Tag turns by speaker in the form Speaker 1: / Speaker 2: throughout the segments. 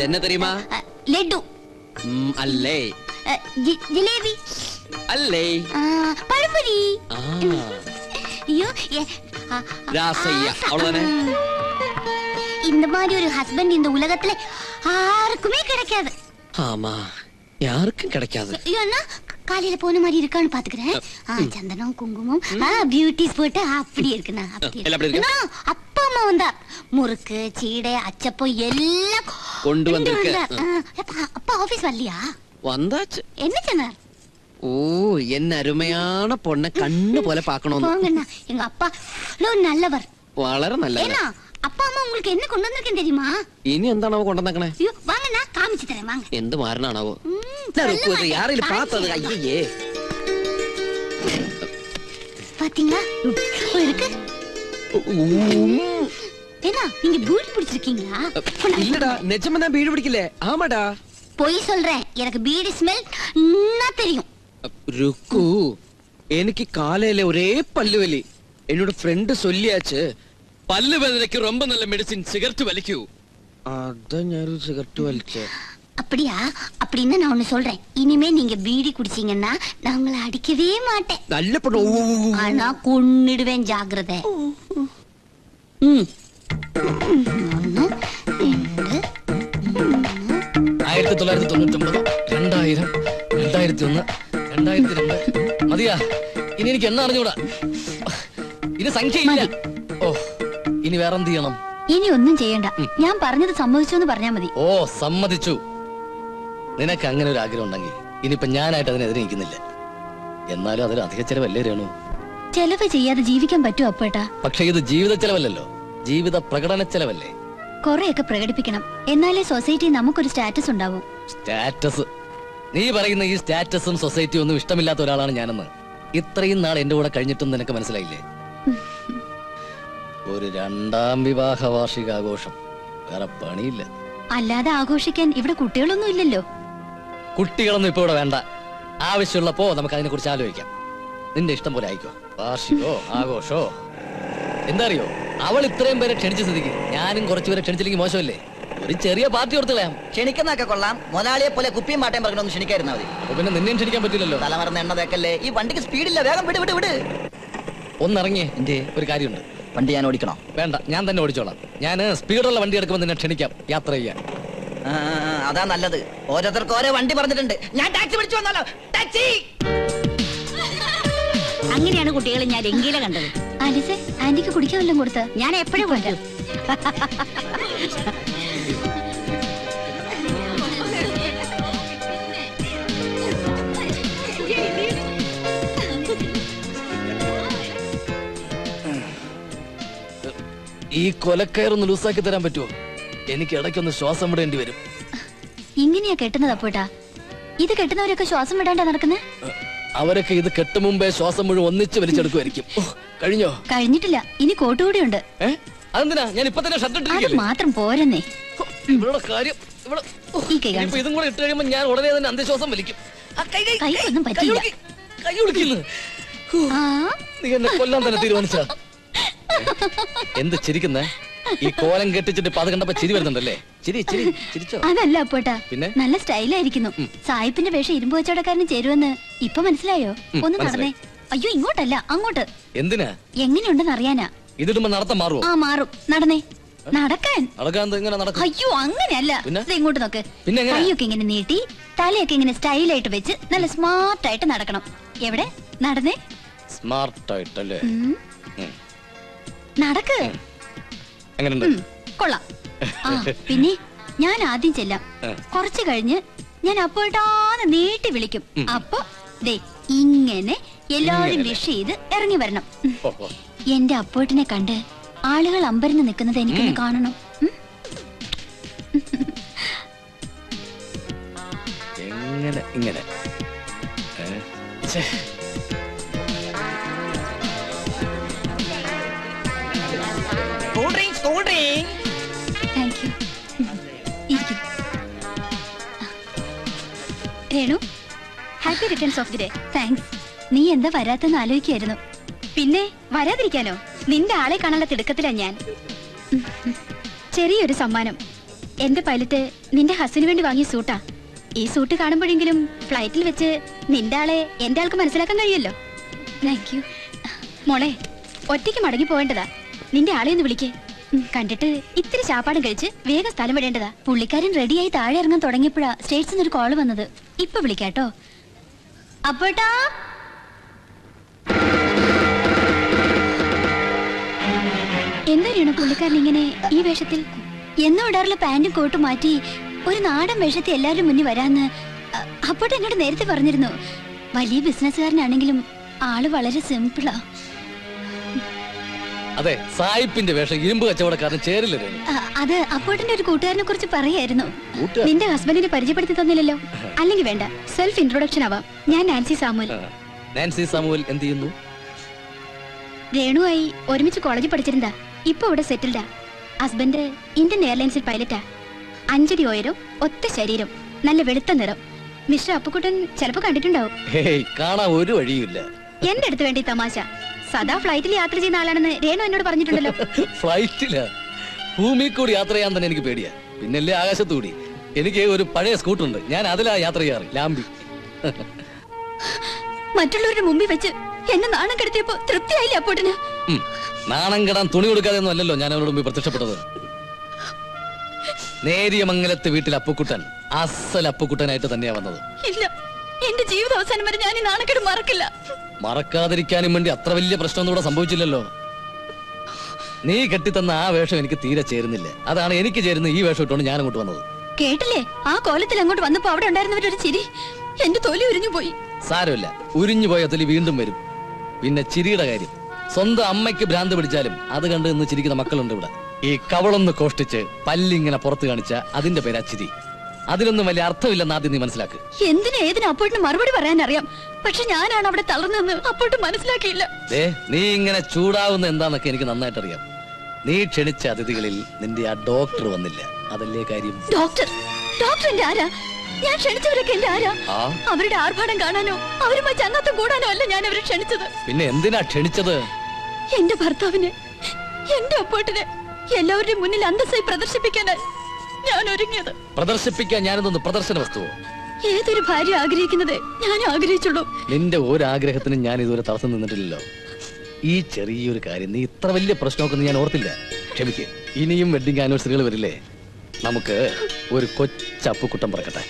Speaker 1: ഇതെന്നെ തെരിയുമാ?
Speaker 2: ലഡു.
Speaker 1: അല്ലേ?
Speaker 2: ജിലേബി.
Speaker 1: അല്ലേ?
Speaker 2: പഴംപൊരി. ஐயோ
Speaker 1: ராசையா அவ்வளவுதானே.
Speaker 2: இந்த மாதிரி ஒரு ஹஸ்பண்ட் இந்த உலகத்துல யாருக்குமே கிடைக்காது.
Speaker 1: ஆமா, யாருக்கும் கிடைக்காது.
Speaker 2: ஏன்னா காலையில போன மாதிரி இருக்கான்னு பாத்துக்கிறேன். சந்தனம் குங்குமம் பியூட்டி ஸ்பாட் அப்படி இருக்குண்ணா. அப்பா அம்மா வந்தா முறுக்கு சீடை அச்சப்பம் எல்லாம்
Speaker 1: கொண்டு வந்திருக்க.
Speaker 2: அப்பா ஆபீஸ் வரலையா?
Speaker 1: வந்தாச்சு.
Speaker 2: என்ன சொன்னார்?
Speaker 1: ஓ, என்ன அருமையான பொண்ணை கண்ணு போல பாக்கணும்.
Speaker 2: எங்க அப்பா நல்லவர்.
Speaker 1: വളരെ நல்லவர்.
Speaker 2: அப்பா அம்மா உங்களுக்கு என்ன கொண்டு வந்திருக்கேன் தெரியுமா?
Speaker 1: இனி എന്താണാവോ കൊണ്ടുവന്നേക്കണേ?
Speaker 2: வாங்கண்ணா, காமிச்சு தரேன் வாங்க.
Speaker 1: എന്ത് മാറണാണാവോ? யாரையும் பார்த்தது? ஐயே,
Speaker 2: பாத்தீங்களா இருக்கு. என்ன நீங்க பீடி பிடிச்சிருக்கீங்களா?
Speaker 1: இல்லடா, நிஜமா நான் பீடி பிடிக்கல. ஆமாடா,
Speaker 2: போய் சொல்றேன். எனக்கு பீடி ஸ்மெல் தெரியும்.
Speaker 1: ருக்கு, എനിക്ക് കാലയിലെ ഒരേ പല്ലുവലി. എന്നോട് ഫ്രണ്ട് ചൊല്ലിയാച്ച് പല്ല് വേദനയ്ക്ക് ரொம்ப நல்ல മെഡിസിൻ സിഗരറ്റ് വലിക്കൂ. അതാ ഞാൻ സിഗരറ്റ് വലിച്ചേ.
Speaker 2: அப்படியா? அப்படின்னு நான் ஒன்னு சொல்றேன். இனிமே நீங்க பீடி குடிச்சீங்கன்னா நான் உங்களை அடிக்கவே மாட்டேன்.
Speaker 1: நல்ல பொண்ணு.
Speaker 2: ஆனா கொன்னிடுவேன், ஜாக்கிரதை.
Speaker 3: 1999, 2000, 2001, 2002 മതിയാ. ഇനി എനിക്ക് എണ്ണ അറിഞ്ഞൂടാ. ഇനി സംഖ്യയില്ല. ഓ, ഇനി വേറെന്ത് ചെയ്യണം?
Speaker 2: ഇനി ഒന്നും ചെയ്യണ്ട. ഞാൻ പറഞ്ഞത് സമ്മതിച്ചു എന്ന് പറഞ്ഞാ മതി.
Speaker 3: ഓ, സമ്മതിച്ചു. നിനക്ക് അങ്ങനെ ഒരു ആഗ്രഹം ഉണ്ടെങ്കിൽ ഇനിയിപ്പൊ ഞാനായിട്ട് അതിനെതിരെ നിൽക്കുന്നില്ല. എന്നാലും അതൊരു അധിക ചെലവല്ലേ രേണു?
Speaker 2: ചെലവ് ചെയ്യാതെ ജീവിക്കാൻ പറ്റുമോ അപ്പേട്ടാ?
Speaker 3: പക്ഷെ ഇത് ജീവിത ചെലവല്ലല്ലോ, ജീവിത പ്രകടന ചെലവല്ലേ?
Speaker 2: കൊറേയൊക്കെ പ്രകടിപ്പിക്കണം, എന്നാലേ സൊസൈറ്റി നമുക്കൊരു സ്റ്റാറ്റസ് ഉണ്ടാവും.
Speaker 3: സ്റ്റാറ്റസ്? നീ പറയുന്ന ഈ സ്റ്റാറ്റസും സൊസൈറ്റിയും ഒന്നും ഇഷ്ടമില്ലാത്ത ഒരാളാണ് ഞാനെന്ന് ഇത്രയും നാൾ എന്റെ കൂടെ കഴിഞ്ഞിട്ടും നിനക്ക് മനസ്സിലായില്ലേ? ഒരു രണ്ടാം വിവാഹ വാർഷികാഘോഷം, വേറെ പണിയില്ല.
Speaker 2: അല്ലാതെ ആഘോഷിക്കാൻ ഇവിടെ കുട്ടികളൊന്നും ഇല്ലല്ലോ.
Speaker 3: കുട്ടികളൊന്നും ഇപ്പൊ ഇവിടെ വേണ്ട. ആവശ്യമുള്ളപ്പോ നമുക്ക് അതിനെ കുറിച്ച് ആലോചിക്കാം. നിന്റെ ഇഷ്ടം പോലെ ആയിക്കോ, വാർഷികോ ആഘോഷോ. എന്താ അറിയോ, അവൾ ഇത്രയും പേരെ ക്ഷണിച്ച സ്ഥിതിക്ക് ഞാനും കുറച്ചുപേരെ ക്ഷണിച്ചില്ലെങ്കിൽ മോശമല്ലേ? ഒരു ചെറിയ പാർട്ടി കൊടുത്തുകളയാം.
Speaker 4: ക്ഷണിക്കുന്നൊക്കെ കൊള്ളാം, മുതലാളിയെ പോലെ കുപ്പിയും മാട്ടയും പറഞ്ഞൊന്ന് ക്ഷണിക്കായിരുന്നാ മതി.
Speaker 3: അപ്പൊ പിന്നെ നിന്നെയും ക്ഷണിക്കാൻ പറ്റില്ലല്ലോ.
Speaker 4: തലമറന്ന എണ്ണ തേക്കല്ലേ. ഈ വണ്ടിക്ക് സ്പീഡില്ല, വേഗം വിട് വിട് വിട്.
Speaker 3: ഒന്നിറങ്ങിയേ. എന്റെ ഒരു കാര്യമുണ്ട്.
Speaker 4: വണ്ടി ഞാൻ ഓടിക്കണോ?
Speaker 3: വേണ്ട, ഞാൻ തന്നെ ഓടിച്ചോളാം. ഞാൻ സ്പീഡുള്ള വണ്ടി എടുക്കുമ്പോൾ നിന്നെ ക്ഷണിക്കാം യാത്ര ചെയ്യാൻ.
Speaker 4: അതാ നല്ലത്. ഓരോരുത്തർക്ക് ഓരോ വണ്ടി പറഞ്ഞിട്ടുണ്ട്. ഞാൻ ടാക്സി പിടിച്ചു വന്നാലോ? ടാക്സി.
Speaker 2: അങ്ങനെയാണ് കുട്ടികളെ ഞാൻ എങ്കിലെ കണ്ടത്. ആലിസേ, ആന്റിക്ക് കുടിക്കാൻ വല്ലതും കൊടുത്ത്? ഞാൻ എപ്പോഴും കൊടുത്തു.
Speaker 3: ഈ കൊലക്കയറൊന്ന് ലൂസാക്കി തരാൻ പറ്റുമോ? എനിക്ക് ഇടയ്ക്കൊന്ന് ശ്വാസം വിടേണ്ടി വരും.
Speaker 2: ഇങ്ങനെയാ കെട്ടുന്നത് അപ്പോട്ടാ? ഇത് കെട്ടുന്നവരൊക്കെ ശ്വാസം വിടാണ്ടാ നടക്കുന്നത്?
Speaker 3: അവരൊക്കെ ഇത് കെട്ടു മുമ്പേ ശ്വാസം മുഴുവൻ ഒന്നിച്ച് വലിച്ചെടുക്കുമായിരിക്കും. കഴിഞ്ഞോ?
Speaker 2: കഴിഞ്ഞിട്ടില്ല, ഇനി കോട്ടുകൂടിയുണ്ട്.
Speaker 3: അതെന്തിനാ? ഞാൻ ഇപ്പൊ തന്നെ ഷർട്ട്
Speaker 2: അത് മാത്രം പോരെന്നേ.
Speaker 3: ഇവളുടെ കാര്യം ഇതും കൂടെ ഇട്ട് കഴിയുമ്പോ ഞാൻ ഉടനെ തന്നെ അന്ത്യശ്വാസം വലിക്കും.
Speaker 2: കൈയൊന്നും പറ്റില്ല.
Speaker 3: കൈ ഒളിക്കുന്നു. നീ എന്നെ കൊല്ലാൻ തന്നെ തീരുമാനിച്ച? എന്ത് ചിരിക്കുന്നേ? ഈ കോലം കെട്ടിച്ചിട്ട് അത് കണ്ടപ്പോ ചിരി വരുന്നുണ്ടല്ലേ? ചിരിച്ചോ?
Speaker 2: അതല്ല അപ്പോട്ടാ,
Speaker 3: പിന്നെ
Speaker 2: നല്ല സ്റ്റൈലായിരിക്കുന്നു. സായിപ്പിന്റെ വേഷം ഇരുമ്പ് കച്ചവടക്കാരന് ചേരുവെന്ന് ഇപ്പൊ മനസ്സിലായോ? ഒന്ന് നടന്നേ. അയ്യോ, ഇങ്ങോട്ടല്ല അങ്ങോട്ട്.
Speaker 3: എന്തിനാ?
Speaker 2: എങ്ങനെയുണ്ടെന്ന് അറിയാനാ.
Speaker 3: ഇതിടുമ്പോ നടത്തം മാറുമോ?
Speaker 2: ആ, മാറും. നടന്നേ. നടക്കാൻ.
Speaker 3: അയ്യോ,
Speaker 2: അങ്ങനെയല്ല. ഇങ്ങോട്ട് നോക്ക്. കൈയൊക്കെ ഇങ്ങനെ നീട്ടി തലയൊക്കെ ഇങ്ങനെ സ്റ്റൈലായിട്ട് വെച്ച് നല്ല സ്മാർട്ടായിട്ട് നടക്കണം. എവിടെ? നടന്നേ.
Speaker 3: സ്മാർട്ടായിട്ടല്ലേ?
Speaker 2: നടക്ക്. കൊള്ളാം. പിന്നെ ഞാൻ ആദ്യം ചെല്ലാം. കുറച്ചു കഴിഞ്ഞ് ഞാൻ അപ്പോഴാണ് നീട്ടി വിളിക്കും. അപ്പൊ ദേ ഇങ്ങനെ എല്ലാവരും വിഷ് ചെയ്ത് ഇറങ്ങി വരണം. എന്റെ അപ്പോട്ടിനെ കണ്ട് ആളുകൾ അമ്പരന്ന് നിൽക്കുന്നത് എനിക്കൊന്ന് കാണണം.
Speaker 3: ഇങ്ങനെ
Speaker 2: Renu, happy returns of the day. Thanks. നീ എന്താ വരാത്തെന്ന് ആലോചിക്കായിരുന്നു. പിന്നെ വരാതിരിക്കാനോ? നിന്റെ ആളെ കാണാനുള്ള തിടുക്കത്തിലാ ഞാൻ. ചെറിയൊരു സമ്മാനം. എന്റെ പൈലറ്റ് നിന്റെ ഹസ്സിന് വേണ്ടി വാങ്ങിയ സൂട്ടാ. ഈ സൂട്ട് കാണുമ്പോഴെങ്കിലും ഫ്ലൈറ്റിൽ വെച്ച് നിന്റെ ആളെ എന്റെ ആൾക്ക് മനസ്സിലാക്കാൻ കഴിയുമല്ലോ. താങ്ക് യു മോളെ. ഒറ്റയ്ക്ക് മടങ്ങി പോവേണ്ടതാ. നിന്റെ ആളെ ഒന്ന് വിളിക്കേ. കണ്ടിട്ട് ഇത്തിരി ചാപ്പാടും കഴിച്ച് വേഗം സ്ഥലം വിടേണ്ടതാ. പുള്ളിക്കാരൻ റെഡിയായി താഴെ ഇറങ്ങാൻ തുടങ്ങിയപ്പോഴാ സ്റ്റേറ്റ്സിൽ നിന്ന് ഒരു കോള് വന്നത്. ഇപ്പൊ വിളിക്കാട്ടോ. അപ്പോട്ടാ എന്താണ് പുള്ളിക്കാരൻ ഇങ്ങനെ ഈ വേഷത്തിൽ? എന്നോ ഇടാറുള്ള പാന്റും കോട്ടും മാറ്റി ഒരു നാടൻ വേഷത്തിൽ എല്ലാവരും മുന്നിൽ വരാന്ന് അപ്പോട്ട് എന്നോട് നേരത്തെ പറഞ്ഞിരുന്നു. വലിയ ബിസിനസ്സുകാരനാണെങ്കിലും ആള് വളരെ സിമ്പിളാ.
Speaker 3: അതെ, സായിപ്പിന്റെ വേഷം ഇരുമ്പ് കച്ചവടക്കാരൻ ചേരില്ല.
Speaker 2: അത് അപ്പോട്ടിന്റെ ഒരു കൂട്ടുകാരനെ കുറിച്ച് പറയായിരുന്നു. നിന്റെ ഹസ്ബൻഡിനെ പരിചയപ്പെടുത്തി തന്നില്ലല്ലോ. അല്ലെങ്കിൽ വേണ്ട, സെൽഫ് ഇൻട്രൊഡക്ഷൻ ആവാം. ഞാൻ നാൻസി സാമുവൽ.
Speaker 3: നാൻസി സാമുവൽ എന്ത് ചെയ്യുന്നു?
Speaker 2: രേണുവായി ഒരുമിച്ച് കോളേജിൽ പഠിച്ചിരുന്നാ. ഇപ്പൊ ഇവിടെ സെറ്റിൽഡാ. Husband Indian എയർലൈൻസിൽ പൈലറ്റാ. 5 അടി ഉയരം, ഒത്ത ശരീരം, നല്ല വെളുത്ത നിറം. മിസ്റ്റർ അപ്പുക്കുട്ടൻ ചിലപ്പോ കണ്ടിട്ടുണ്ടാവും.
Speaker 3: കാണാൻ ഒരു വഴിയില്ല.
Speaker 2: എന്റെ അടുത്ത് വേണ്ടി തമാശ. സദാ ഫ്ലൈറ്റിൽ യാത്ര ചെയ്യുന്ന ആളാണെന്ന് രേണു എന്നോട് പറഞ്ഞിട്ടുണ്ടല്ലോ.
Speaker 3: ഫ്ലൈറ്റില് ഭൂമി കൂടി യാത്ര ചെയ്യാൻ തന്നെ എനിക്ക് പേടിയാ. പിന്നല്ലേ ആകാശത്തൂടി. എനിക്ക് ഒരു പഴയ സ്കൂട്ടുണ്ട്, ഞാൻ അതിലാ യാത്ര ചെയ്യാറ്, ലാംബി.
Speaker 2: മറ്റുള്ളവരുടെ മുമ്പിൽ വെച്ച് എന്നെ നാണം കെടുത്തിയപ്പോ തൃപ്തിയായില്ലേ അപ്പോട്ടിന്?
Speaker 3: നാണം കെടാൻ തുണി കൊടുക്കാതെ ഒന്നും അല്ലല്ലോ ഞാൻ അവരോട് മുമ്പിൽ പ്രത്യക്ഷപ്പെട്ടത്. നേരിയമംഗലത്ത് വീട്ടിൽ അപ്പുക്കുട്ടൻ അസൽ അപ്പുക്കുട്ടനായിട്ട് തന്നെയാ വന്നത്.
Speaker 2: ഇല്ല, എന്റെ ജീവിത അവസാനം വരെ ഞാൻ ഈ നാണക്കേട് മറക്കില്ല.
Speaker 3: മറക്കാതിരിക്കാനും വേണ്ടി അത്ര വലിയ പ്രശ്നമൊന്നും ഇവിടെ സംഭവിച്ചില്ലല്ലോ. നീ കെട്ടിത്തന്ന ആ വേഷം എനിക്ക് തീരെ ചേരുന്നില്ല. അതാണ് എനിക്ക് ചേരുന്ന ഈ വേഷം ഇട്ടുകൊണ്ട് ഞാൻ അങ്ങോട്ട് വന്നത്.
Speaker 2: കേട്ടില്ലേ ആ കോലത്തിൽ അങ്ങോട്ട് വന്നപ്പോ അവിടെ ഉണ്ടായിരുന്നവരൊരു ചിരി. എന്റെ തൊലി ഉരിഞ്ഞു പോയി.
Speaker 3: സാരമില്ല, ഉരിഞ്ഞു പോയ തൊലി വീണ്ടും വരും. പിന്നെ ചിരിയുടെ കാര്യം, സ്വന്തം അമ്മയ്ക്ക് ഭ്രാന്ത് പിടിച്ചാലും അത് കണ്ട് നിന്ന് ചിരിക്കുന്ന മക്കളുണ്ട് ഇവിടെ. ഈ കവളൊന്ന് കോഷ്ടിച്ച് പല്ലിങ്ങനെ പുറത്ത് കാണിച്ച അതിന്റെ പേരാ ചിരി. അതിലൊന്നും വലിയ അർത്ഥമില്ലെന്ന് ആദ്യം നീ മനസ്സിലാക്ക്.
Speaker 2: എന്തിനാ ഏതിനാ അപ്പോട്ടിന് മറുപടി പറയാൻ അറിയാം. പക്ഷെ ഞാനാണ് അവിടെ തളർന്നെന്ന് അപ്പോട്ട് മനസ്സിലാക്കിയില്ല.
Speaker 3: നീ ഇങ്ങനെ ചൂടാവുന്ന എന്താന്നൊക്കെ എനിക്ക് നന്നായിട്ട് അറിയാം. നീ ക്ഷണിച്ച അതിഥികളിൽ നിന്റെ ആ ഡോക്ടർ വന്നില്ല, അതല്ലേ കാര്യം.
Speaker 2: ഡോക്ടർ എന്റെ ആരാ? ഞാൻ ക്ഷണിച്ചവരൊക്കെ എന്റെ ആരാ? അവരുടെ ആർഭാടം കാണാനോ അവരുമായി ചങ്ങാത്തം കൂടാനോ അല്ല ഞാൻ അവരെ ക്ഷണിച്ചത്.
Speaker 3: പിന്നെ എന്തിനാ ക്ഷണിച്ചത്?
Speaker 2: എന്റെ ഭർത്താവിനെ, എന്റെ അപ്പോട്ടിനെ എല്ലാവരുടെയും മുന്നിൽ അന്തസ്സായി പ്രദർശിപ്പിക്കാനായി ഞാൻ ഒരുങ്ങിയത്.
Speaker 3: പ്രദർശിപ്പിക്കാൻ ഞാനെന്തൊന്ന് പ്രദർശന വസ്തുവോ?
Speaker 2: ഏതൊരു ഭാര്യ ആഗ്രഹിക്കുന്നത് ഞാൻ ആഗ്രഹിച്ചുള്ളൂ.
Speaker 3: നിന്റെ ഒരാഗ്രഹത്തിനും ഞാൻ ഇതുവരെ തടസ്സം നിന്നിട്ടില്ലല്ലോ. ഈ ചെറിയൊരു കാര്യം നീ ഇത്ര വലിയ പ്രശ്നമൊക്കെ ഞാൻ ഓർത്തില്ല. ക്ഷമിക്ക്, ഇനിയും വെഡിങ് ആനിവേഴ്സറികൾ വരില്ലേ? നമുക്ക് ഒരു കൊച്ചപ്പുക്കുട്ടം പറക്കട്ടെ.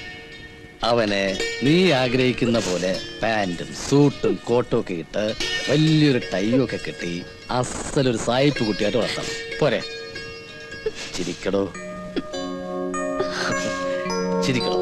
Speaker 3: അവനെ നീ ആഗ്രഹിക്കുന്ന പോലെ പാന്റും സൂട്ടും കോട്ടും ഒക്കെ ഇട്ട് വലിയൊരു ടൈയും ഒക്കെ കെട്ടി അസലൊരു സായിപ്പ് കുട്ടിയായിട്ട് വളർത്താം. പോരെ? ചിരിക്കടോ, ചിരിക്കടോ.